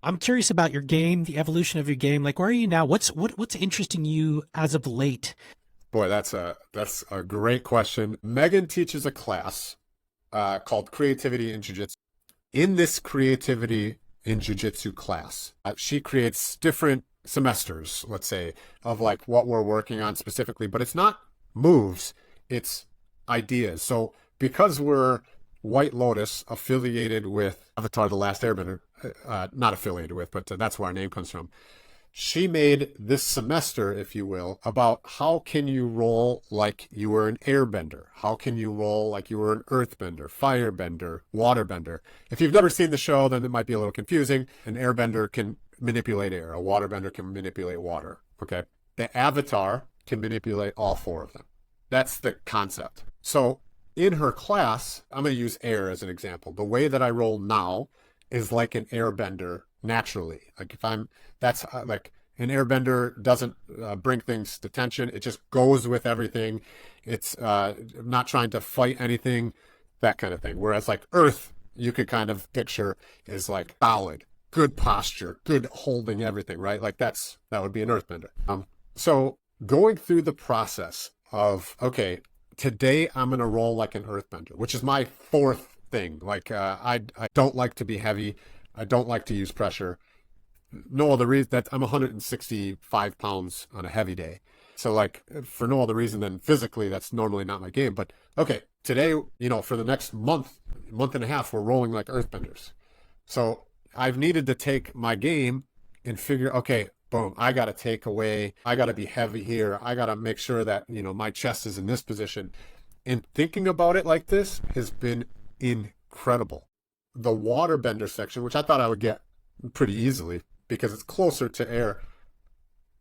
I'm curious about your game, the evolution of your game. Like, where are you now? What's interesting you as of late? Boy, that's a great question. Megan teaches a class called Creativity in Jiu Jitsu. In this Creativity in Jiu Jitsu class, she creates different semesters, let's say, of like what we're working on specifically, but it's not moves, it's ideas. So because we're White Lotus affiliated with Avatar: The Last Airbender, not affiliated with, but that's where our name comes from. She made this semester, if you will, about how can you roll like you were an airbender? How can you roll like you were an earthbender, firebender, waterbender? If you've never seen the show, then it might be a little confusing. An airbender can manipulate air. A waterbender can manipulate water. Okay. The avatar can manipulate all four of them. That's the concept. So in her class, I'm going to use air as an example. The way that I roll now is like an airbender naturally. Like if I'm, that's like an airbender doesn't bring things to tension. It just goes with everything. It's not trying to fight anything, that kind of thing. Whereas like earth, you could kind of picture is like solid, good posture, good holding everything, right? Like that would be an earthbender. So going through the process of, okay, today I'm going to roll like an earthbender, which is my fourth thing. Like I don't like to be heavy. I don't like to use pressure. No other reason that I'm 165 pounds on a heavy day. So like for no other reason than physically, that's normally not my game. But okay, today, for the next month and a half, we're rolling like earthbenders. So I've needed to take my game and figure, okay, boom, I got to take away, I got to be heavy here. I got to make sure that, my chest is in this position. And thinking about it like this has been incredible. The waterbender section, which I thought I would get pretty easily because it's closer to air,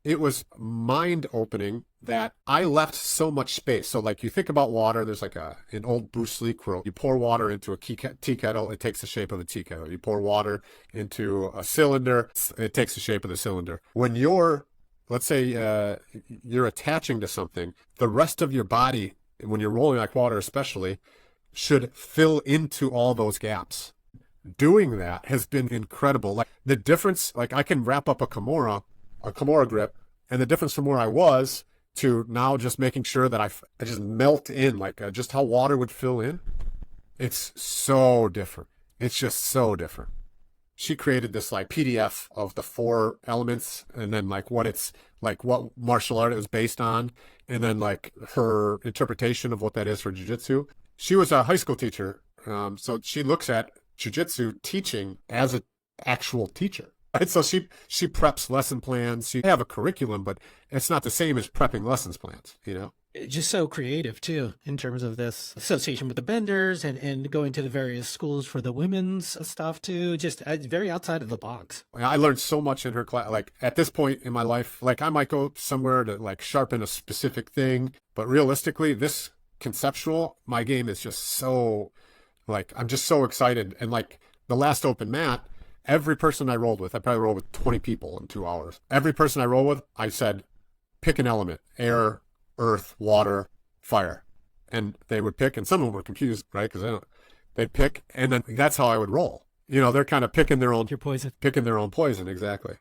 it was mind opening that I left so much space. So like you think about water, there's like an old Bruce Lee quote. You pour water into a tea kettle, it takes the shape of a tea kettle. You pour water into a cylinder, it takes the shape of the cylinder. When let's say you're attaching to something, the rest of your body, when you're rolling like water especially, should fill into all those gaps. Doing that has been incredible. Like the difference, like I can wrap up a Kimura grip, and the difference from where I was to now just making sure that I just melt in, like just how water would fill in. It's so different. It's just so different. She created this like PDF of the four elements and then like what martial art it was based on, and then like her interpretation of what that is for jiu-jitsu. She was a high school teacher. So she looks at jiu-jitsu teaching as an actual teacher. Right? So she preps lesson plans. She have a curriculum, but it's not the same as prepping lessons plans. Just so creative too, in terms of this association with the benders and going to the various schools for the women's stuff too. Just very outside of the box. I learned so much in her class. Like at this point in my life, like I might go somewhere to like sharpen a specific thing, but realistically, this conceptual, my game is just so like, I'm just so excited. And like the last open mat, every person I rolled with, I probably rolled with 20 people in 2 hours. Every person I rolled with, I said, pick an element: air, earth, water, fire. And they would pick, and some of them were confused, right? Because they'd pick, and then that's how I would roll. They're kind of picking their own Your poison. picking their own poison, exactly.